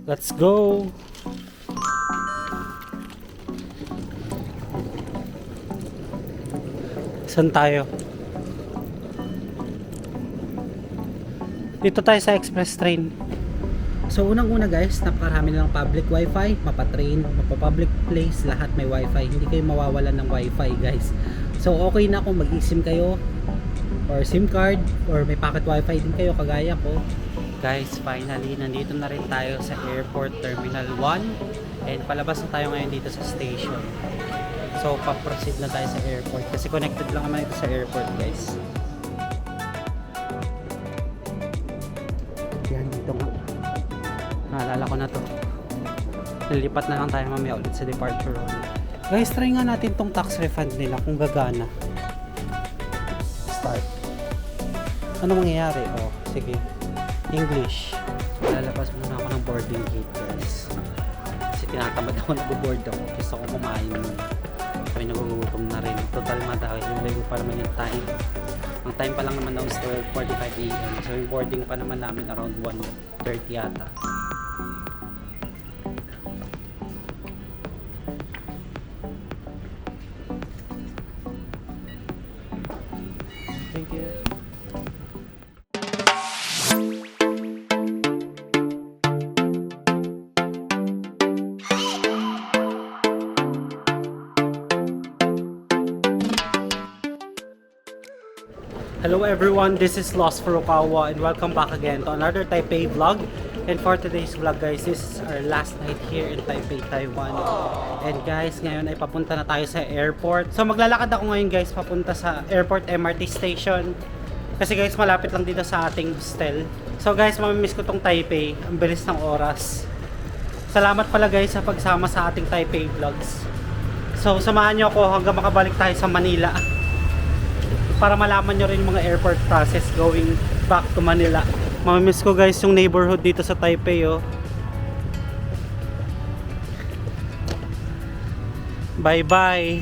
Let's go! Saan tayo? Dito tayo sa express train. So unang-una guys, napakarami lang public wifi, mapa-train, mapa-public place, lahat may wifi. Hindi kayo mawawalan ng wifi guys. So okay na kung mag-eSIM kayo or SIM card or may pocket wifi din kayo kagaya ko. Guys, finally nandito na rin tayo sa Airport Terminal 1 and palabas na tayo ngayon dito sa station. So pa-proceed na tayo sa airport kasi connected lang naman ito sa airport guys. Yan dito nga. Naalala ko na to. Nilipat na lang tayo mamaya ulit sa departure room. Guys, try nga natin tong tax refund nila kung gagana. Start. Ano mangyayari? Oh, sige. English. Lalabas muna ako ng boarding gate guys. Kasi tinatamad ako nag-board ako. Gusto ko kumain muna. Kami nagugutom na rin. Total madahil yung live pa naman yung time. Ang time pa lang naman na 12:45 AM. So yung boarding pa naman namin around 1:30 yata. Thank you. Hello everyone, this is Lost Furukawa and welcome back again to another Taipei vlog. And for today's vlog guys, this is our last night here in Taipei, Taiwan. And guys, ngayon ay papunta na tayo sa airport. So maglalakad ako ngayon guys papunta sa airport MRT station. Kasi guys, malapit lang dito sa ating hostel. So guys, mamimiss ko tong Taipei. Ang bilis ng oras. Salamat pala guys sa pagsama sa ating Taipei vlogs. So samahan nyo ako hanggang makabalik tayo sa Manila. Para malaman nyo rin yung mga airport process going back to Manila. Mamimiss ko guys yung neighborhood dito sa Taipei oh. Bye bye.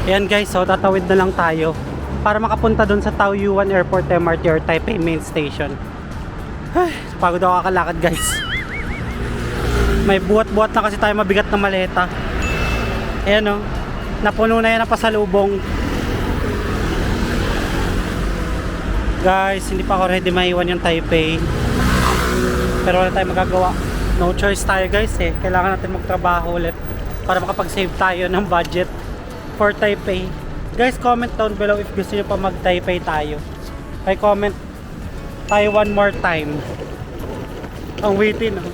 Ayan guys, so tatawid na lang tayo para makapunta dun sa Taoyuan Airport MRT or Taipei Main Station. Ay, pagod ako kakalakad guys. May buhat-buhat na kasi tayo mabigat na maleta. Ayan oh, napuno na yan ang pasalubong. Guys, hindi pa ako ready maiwan yung Taipei. Pero wala tayong magagawa. No choice tayo guys eh. Kailangan natin magtrabaho ulit para makapag-save tayo ng budget for Taipei. Guys, comment down below if gusto nyo pa mag-Taipei tayo. Ay comment Taiwan more time. Ang waiting no?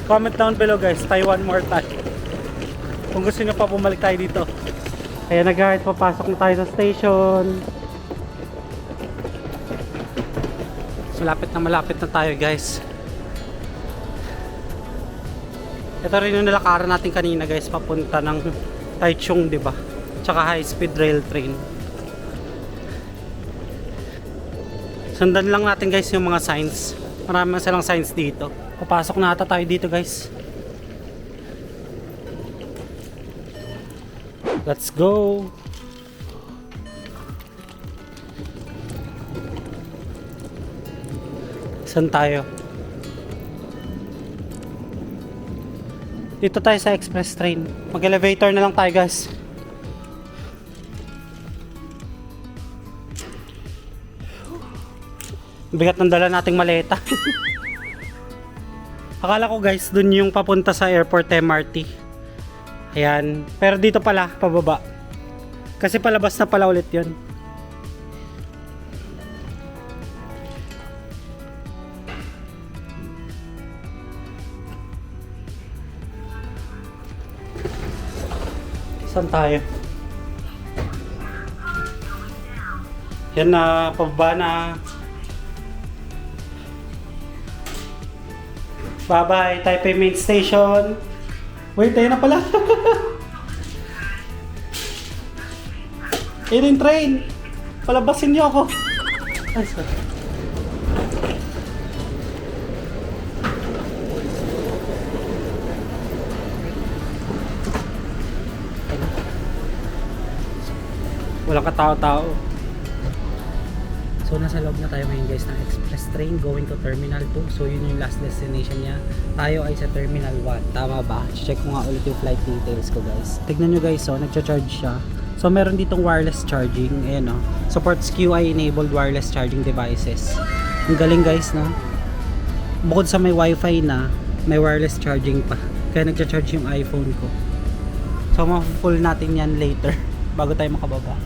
Comment down below guys, Taiwan more time. Kung gusto nyo pa bumalik tayo dito. Ayan na guys, papasok na tayo sa station. Malapit na tayo guys. Ito rin yung nilakaran natin kanina guys, papunta ng Taichung, di ba? Tsaka high speed rail train. Sundan lang natin guys yung mga signs. Marami silang signs dito. Papasok na ata tayo dito guys. Let's go. Saan tayo? Dito tayo sa express train. Mag-elevator na lang tayo guys. Bigat ng dala nating maleta. Akala ko guys, dun yung papunta sa airport MRT. Ayan. Pero dito pala, pababa. Kasi palabas na pala ulit yun. Saan tayo? Yan na, pababa na. Bye bye, Taipei Main Station. Wait, ayun na pala. Ayun yung train. Palabasin niyo ako. Ay, sorry. Walang katao-tao. So nasa loob na tayo ngayon guys ng express train going to Terminal 2. So yun yung last destination niya. Tayo ay sa Terminal 1. Tama ba? Check ko nga ulit yung flight details ko guys. Tignan nyo guys, so nagcha-charge siya. So meron ditong wireless charging. Ayan o. Supports QI enabled wireless charging devices. Ang galing guys, no? Bukod sa may wifi na, may wireless charging pa. Kaya nagcha-charge yung iPhone ko. So ma-full natin yan later bago tayo makababa.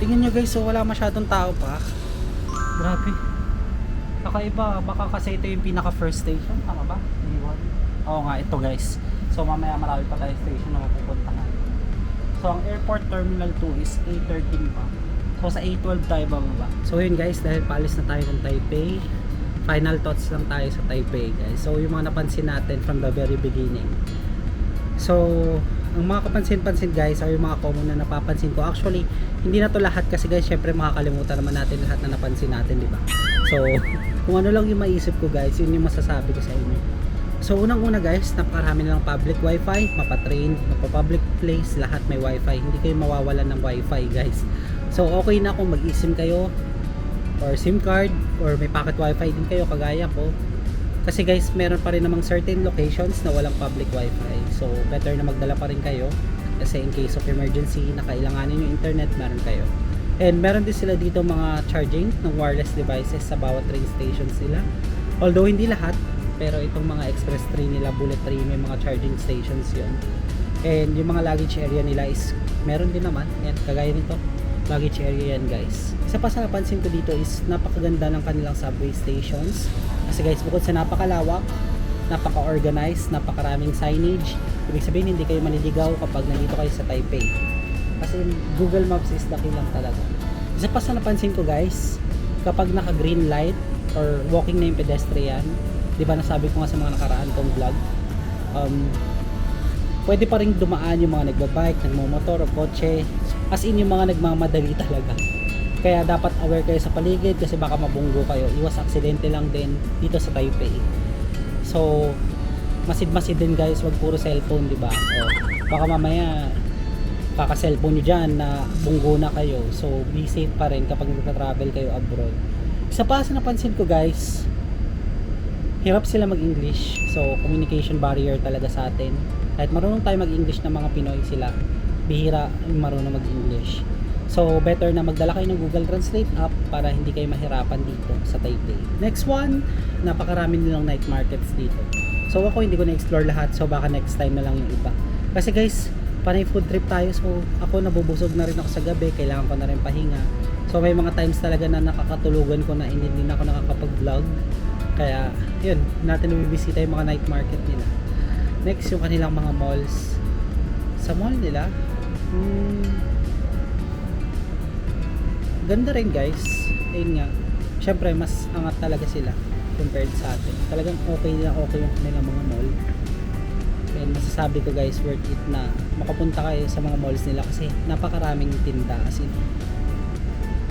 Tingnan nyo guys, so wala masyadong tao pa. Grabe. Kakaiba, baka kasi ito yung pinaka first station, tama ba? Oo nga, ito guys. So mamaya marami pa tayo station na mapupuntahan. So ang airport terminal 2 is A13 pa. So sa A12 tayo bababa. So yun guys, dahil paalis na tayo ng Taipei, final thoughts lang tayo sa Taipei guys. So yung mga napansin natin from the very beginning. So ang mga kapansin-pansin guys, or yung mga common na napapansin ko, actually hindi na to lahat kasi guys, syempre makakalimutan naman natin lahat na napansin natin, di ba? So kung ano lang yung maisip ko guys, yun yung masasabi ko sa inyo. So unang-una guys, napakarami na ng public wifi, mapatrain, mapapublic place, lahat may wifi, hindi kayo mawawalan ng wifi guys. So okay na kung mag-eSIM kayo or SIM card or may pocket wifi din kayo kagaya ko. Kasi guys, meron pa rin namang certain locations na walang public wifi. So better na magdala pa rin kayo kasi in case of emergency na kailanganin yung internet, meron kayo. And meron din sila dito mga charging ng wireless devices sa bawat train stations nila. Although hindi lahat, pero itong mga express train nila, bullet train, may mga charging stations yun. And yung mga luggage area nila is meron din naman. Yan, kagaya nito, luggage area yan guys. Isa pa sa napansin ko dito is napakaganda ng kanilang subway stations. Kasi guys, bukod sa napakalawak, napaka-organized, napakaraming signage, ibig sabihin hindi kayo maliligaw kapag nandito kayo sa Taipei. Kasi Google Maps is the key lang talaga. Isa pa sa napansin ko guys, kapag naka green light or walking na yung pedestrian, di ba nasabi ko nga sa mga nakaraan kong vlog, pwede pa rin dumaan yung mga nagbabike, nagmamotor o kotse, as in yung mga nagmamadali talaga. Kaya dapat aware kayo sa paligid kasi baka mabunggo kayo. Iwas aksidente lang din dito sa Taipei. So masid-masid din guys, wag puro cellphone, di ba? O, baka mamaya kaka-cellphone nyo dyan na bunggo na kayo. So be safe pa rin kapag nagta-travel kayo abroad. Isa pa sa napansin ko guys, hirap sila mag-English. So communication barrier talaga sa atin. Kahit marunong tayo mag-English ng mga Pinoy, sila bihira yung marunong mag-English. So better na magdala kayo ng Google Translate app para hindi kayo mahirapan dito sa Taipei. Next one, napakarami nilang night markets dito. So ako hindi ko na-explore lahat, so baka next time na lang yung iba. Kasi guys, panay food trip tayo, so ako nabubusog na rin ako sa gabi, kailangan ko na rin pahinga. So may mga times talaga na nakakatulugan ko na hindi din ako nakakapag-vlog. Kaya yun, natin bibisita yung mga night market nila. Next, yung kanilang mga malls. Sa mall nila, ganda rin guys. Ayun nga, syempre mas angat talaga sila compared sa atin. Talagang okay yung kanilang mga mall. And masasabi ko guys, worth it na makapunta kayo sa mga malls nila kasi napakaraming tinda. As in,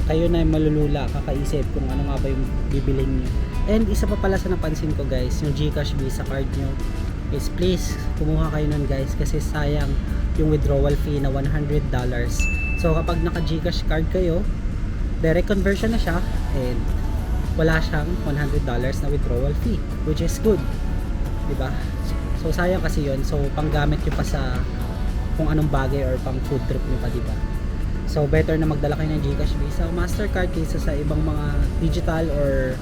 kayo na yung malulula, kakaisip kung ano nga ba yung bibilhin nyo. And isa pa pala sa napansin ko guys, yung GCash Visa card nyo is please kumuha kayo nun guys kasi sayang yung withdrawal fee na $100. So kapag naka GCash card kayo, direct conversion na siya and wala siyang $100 na withdrawal fee, which is good, diba? So sayang kasi yun. So panggamit nyo pa sa kung anong bagay or pang food trip nyo pa, diba? So better na magdala kayo ng GCash Visa o Mastercard kaysa sa ibang mga digital or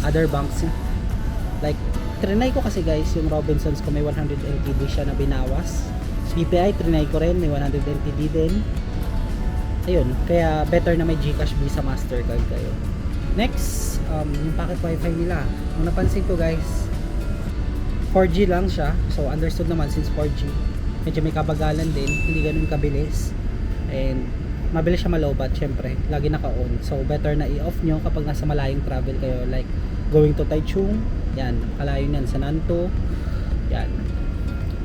other banks. Like trinay ko kasi guys yung Robinsons ko, may 100 LTD siya na binawas. BPI trinay ko rin, may 100 LTD din. Ayun, kaya better na may GCash Visa Mastercard kayo. Next, yung pocket wifi nila. Ang napansin ko guys, 4G lang siya. So understood naman since 4G, medyo may kabagalan din, hindi ganun kabilis. And mabilis siya malobat, syempre, lagi naka-on. So better na i-off nyo kapag nasa malayong travel kayo, like going to Taichung, yan, kalayo yan sa Nantou, yan.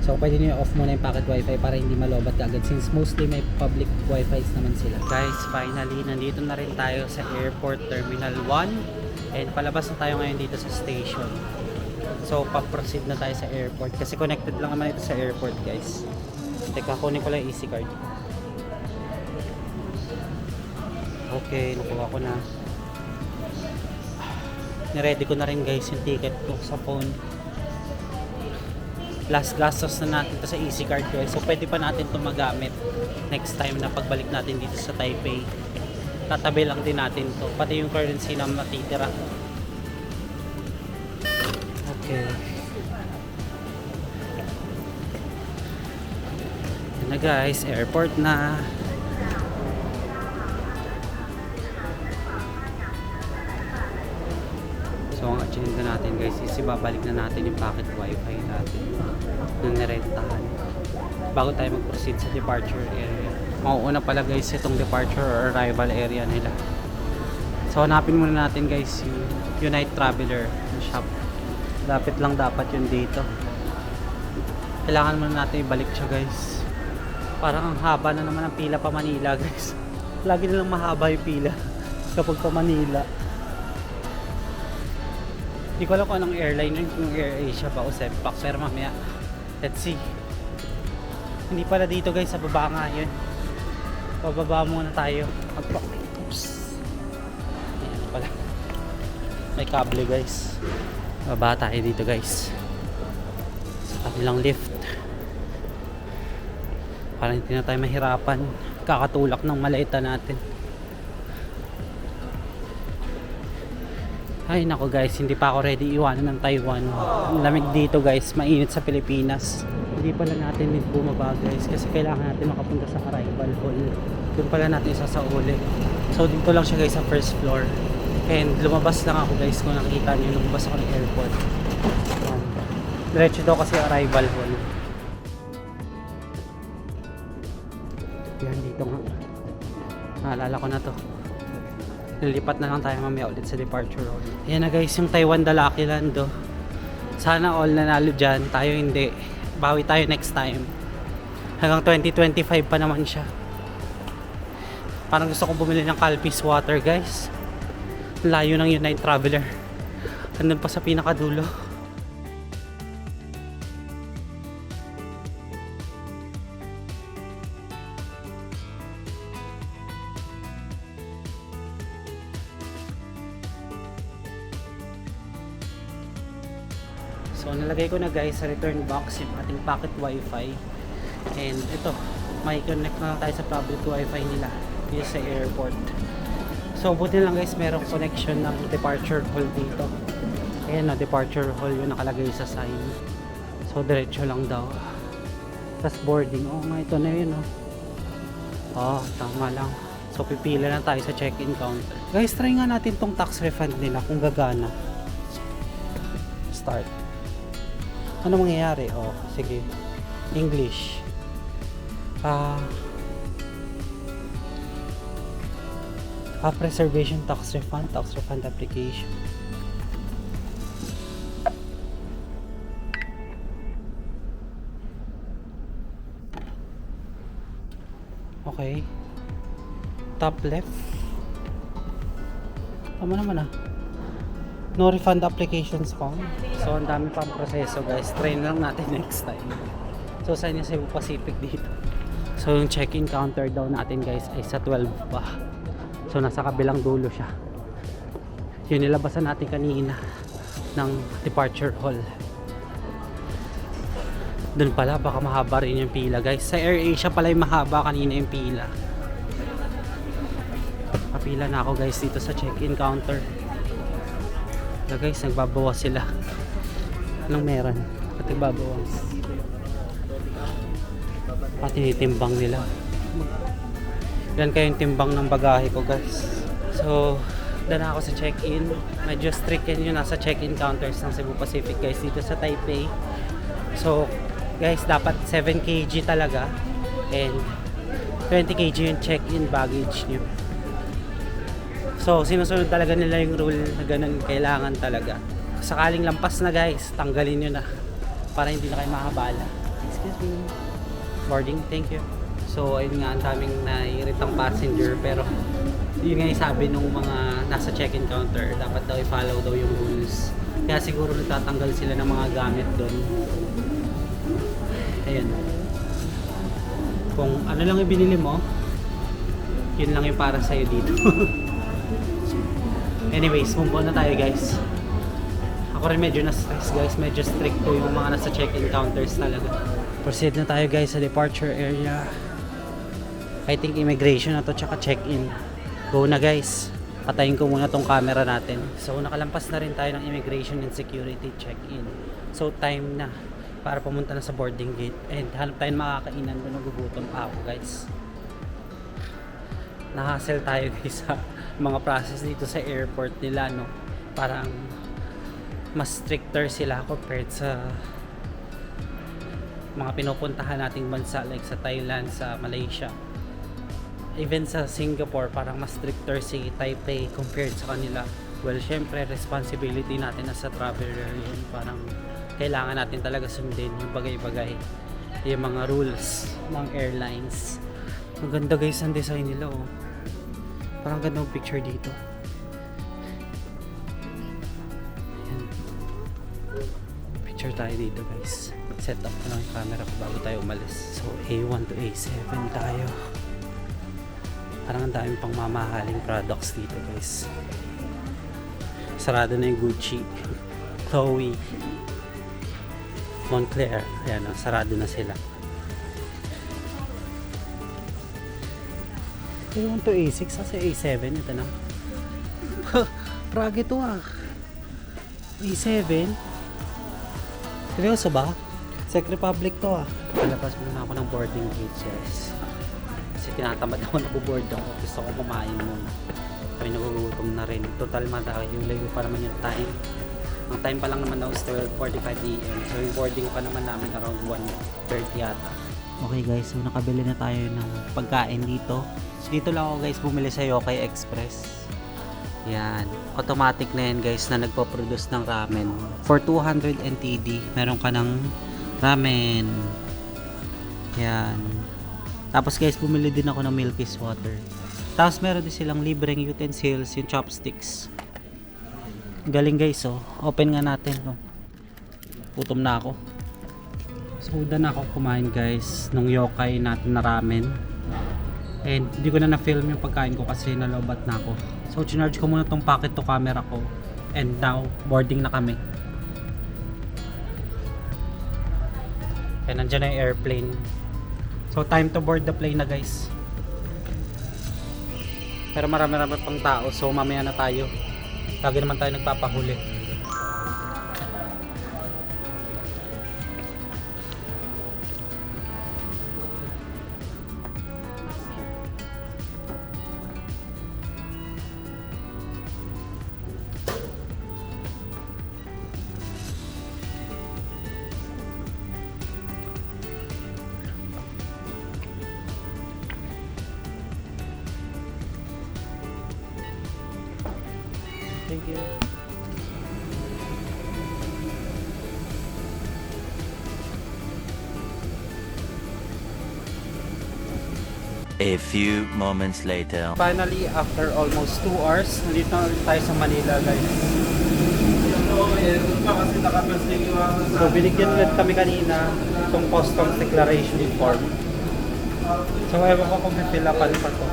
So pwede nyo off muna yung pocket wifi para hindi malobat agad since mostly may public wifi naman sila. Guys, finally nandito na rin tayo sa Airport Terminal 1 and palabas na tayo ngayon dito sa station. So pa-proceed na tayo sa airport kasi connected lang naman ito sa airport guys. Teka, kunin ko lang yung EC card. Okay, nakuha ko na. Niready ko na rin guys yung ticket ko sa phone. Last gastos na natin to sa Easy Card guys. So pwede pa natin to magamit next time na pagbalik natin dito sa Taipei. Tatabi lang din natin to. Pati yung currency na matitira. Okay. Yan na guys, airport na. So ang agenda natin guys is ibabalik na natin yung packet wifi natin na nirentahan bago tayo mag-proceed sa departure area. Mauuna pala guys itong departure or arrival area nila. So hanapin muna natin guys yung Unite Traveler shop. Dapat lang dapat yun dito. Kailangan muna natin ibalik siya guys. Parang ang haba na naman ang pila pa Manila guys. Lagi nilang mahaba yung pila kapag pa Manila. Hindi ko alam kung anong airline yun, kung AirAsia ba o Sempak, pero mamaya let's see. Hindi pala dito guys, sa baba nga yun. Pababa muna tayo. Oops. Ayan pala, may kable guys. Baba tayo dito guys sa kanilang lift para hindi na tayo mahirapan kakatulak ng maleta natin. Ay nako guys, hindi pa ako ready iwanan ng Taiwan. Ang lamig dito guys, mainit sa Pilipinas. Hindi pala natin bumaba guys kasi kailangan natin makapunta sa arrival hall. Doon pala natin sasauli. So dito lang siya guys sa first floor. And lumabas lang ako guys, kung nakikita niyo, lumabas ako ng airport. Diretso daw kasi arrival hall. Yan dito nga. Naalala ko na to. Lilipat na lang tayo mamaya ulit sa departure hall. Ayan na guys, yung Taiwan The Lucky Land oh. Sana all nanalo dyan, tayo hindi. Bawi tayo next time. Hanggang 2025 pa naman siya. Parang gusto kong bumili ng Calpis water guys. Layo ng Unite Traveler. Andun pa sa pinakadulo. So nalagay ko na guys sa return box yung ating packet wifi. And ito, may connect na lang tayo sa public wifi nila dito sa airport. So buti lang guys, merong connection ng departure hall dito. Ayan na, departure hall yung nakalagay sa sign. So diretso lang daw. Tapos boarding, oh nga ito na yun oh. Oh, tama lang. So pipila lang tayo sa check-in counter. Guys, try nga natin tong tax refund nila kung gagana. Start. Ano mangyayari? Oh, sige. English. Preservation tax refund application. Okay. Top left. Tama naman ah. No refund applications found. So ang dami pang proseso guys. Try lang natin next time. So saan yung Cebu Pacific dito? So yung check-in counter daw natin guys ay sa 12 pa. So nasa kabilang dulo siya. Yung nilabasan natin kanina ng departure hall. Doon pala baka mahaba rin yung pila guys. Sa AirAsia pala yung mahaba kanina yung pila. Kapila na ako guys dito sa check-in counter. So guys, nagbabawas sila. Anong meron? Pati babawas. Pati timbang nila. Yan kayong timbang ng bagahe ko guys. So, dana ako sa check-in. Medyo strict yan yung nasa check-in counters ng Cebu Pacific guys dito sa Taipei. So, guys, dapat 7 kg talaga. And 20 kg yung check-in baggage nyo. So, sinusunod talaga nila yung rule na ganun kailangan talaga. Sakaling lampas na guys, tanggalin nyo na para hindi na kayo makahabala. Excuse me. Boarding, thank you. So, ayun nga, ang daming naiiritang passenger pero yun nga yung sabi nung mga nasa check-in counter, dapat daw i-follow daw yung rules. Kaya siguro nagtatanggal sila ng mga gamit doon. Ayun. Kung ano lang yung binili mo, yun lang yung para sa'yo dito. Anyways, move on na tayo guys. Ako rin medyo na-stress guys, medyo strict po yung mga nasa check-in counters talaga. Proceed na tayo guys sa departure area. I think immigration na to tsaka check-in. Go na guys. Patayin ko muna tong camera natin. So nakalampas na rin tayo ng immigration and security check-in. So time na para pumunta na sa boarding gate. And hanap tayo makakainan doon, nagugutom pa ako guys. Na-hassle tayo guys sa mga process dito sa airport nila, no. Parang mas stricter sila compared sa mga pinupuntahan nating bansa like sa Thailand, sa Malaysia. Even sa Singapore, parang mas stricter si Taipei compared sa kanila. Well, syempre, responsibility natin as a traveler yun. Parang kailangan natin talaga sundin yung bagay-bagay, yung mga rules ng airlines. Ang ganda guys ang design nila, oh. Parang ganda yung picture dito. Ayan. Picture tayo dito guys. Set up ko lang yung camera ko bago tayo umalis. So A1 to A7 tayo. Parang ang daming pang mamahaling products dito guys. Sarado na yung Gucci, Chloe, Moncler. Ayan, sarado na sila. A1 to A6 kasi A7 ito na. Prague ito ah. A7. Seryoso ba? Czech Republic to ah. Palabas muna ako ng boarding gate guys. Kasi tinatamad ako, nabuboard ako. Gusto ko kumain muna. Kami nagugutom na rin. Total layo pa naman yung time. Ang time pa lang naman daw is 12:45 AM. So yung boarding pa naman namin around 1:30 yata. Okay guys, so nakabili na tayo ng pagkain dito. So dito lang ako guys bumili sa Yokai Express. Yan. Automatic na yan guys na nagpo-produce ng ramen. For 200 NTD, meron ka ng ramen. Yan. Tapos guys, bumili din ako ng Milky's water. Tapos meron din silang libreng utensils, yung chopsticks. Galing guys, oh. Open nga natin, oh. Gutom na ako. So, na ako kumain guys nung yokai natin na ramen. And hindi ko na na-film yung pagkain ko kasi nalobat na ako. So, chinarge ko muna tong pocket to camera ko. And now, boarding na kami. And nandiyan na yung airplane. So time to board the plane na guys. Pero marami-rami pang tao, so mamaya na tayo. Lagi naman tayo nagpapahuli. Thank you. A few moments later. Finally, after almost 2 hours, nandito na ulit tayo sa Manila guys. So binigyan ulit kami kanina itong customs declaration form. So ewan ko kung pipilapan pa to.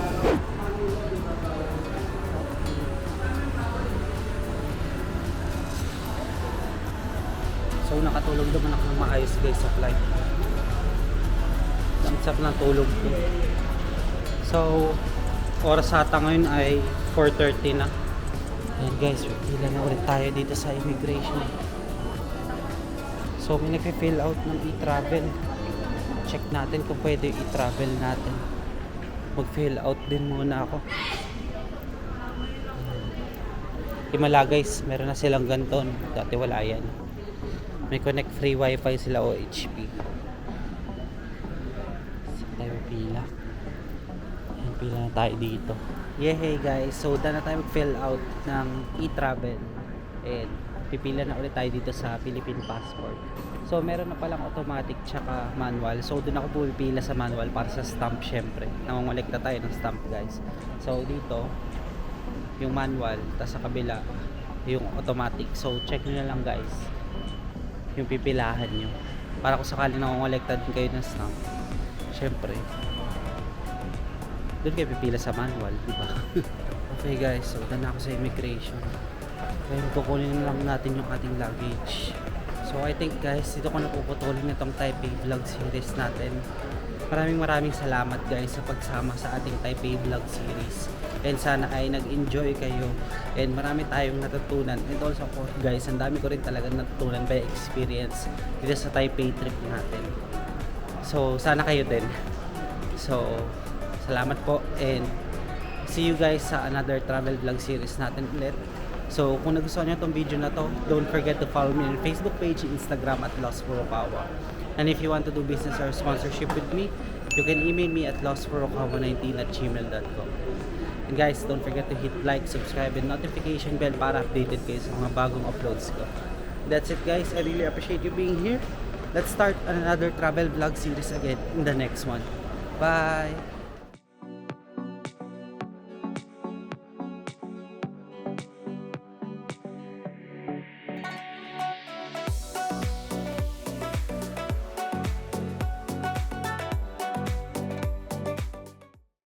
So nakatulog naman ako ng maayos guys sa flight. Ang sarap ng tulog ko. So oras ata ngayon ay 4:30 na. Ayan guys, pila na ulit tayo dito sa immigration. So may nagpi-fill out ng e-travel. Check natin kung pwede i-travel natin. Mag-fill out din muna ako. Himala guys, meron na silang ganton. Dati wala yan. May connect free wifi sila OHP. Tayo pila. Ayan, pila na tayo dito. Yehey guys, so na tayo mag-fill out ng e-travel. And pipila na ulit tayo dito sa Philippine passport. So meron na palang automatic tsaka manual. So doon ako pupila sa manual para sa stamp syempre. Nangongolekta tayo ng stamp guys. So dito yung manual, tapos sa kabila yung automatic. So check nyo na lang guys yung pipilahan nyo para kung sakaling nangongolekta din kayo ng stamp, syempre doon kayo pipila sa manual, diba? Okay guys, so done na ako sa immigration. Then kukunin lang natin yung ating luggage. So I think guys, dito ko napuputulin itong Taipei vlog series natin. Maraming salamat guys sa pagsama sa ating Taipei vlog series. And sana ay nag-enjoy kayo. And marami tayong natutunan. And also po guys, ang dami ko rin talaga natutunan by experience dito sa Taipei trip natin. So sana kayo din. So salamat po and see you guys sa another travel vlog series natin ulit. So kung nagustuhan nyo itong video na to, don't forget to follow me on Facebook page, Instagram at Lost Furukawa. And if you want to do business or sponsorship with me, you can email me at lostfurukawa19@gmail.com. And guys, don't forget to hit like, subscribe, and notification bell para updated kayo sa mga bagong uploads ko. That's it guys, I really appreciate you being here. Let's start another travel vlog series again in the next one. Bye!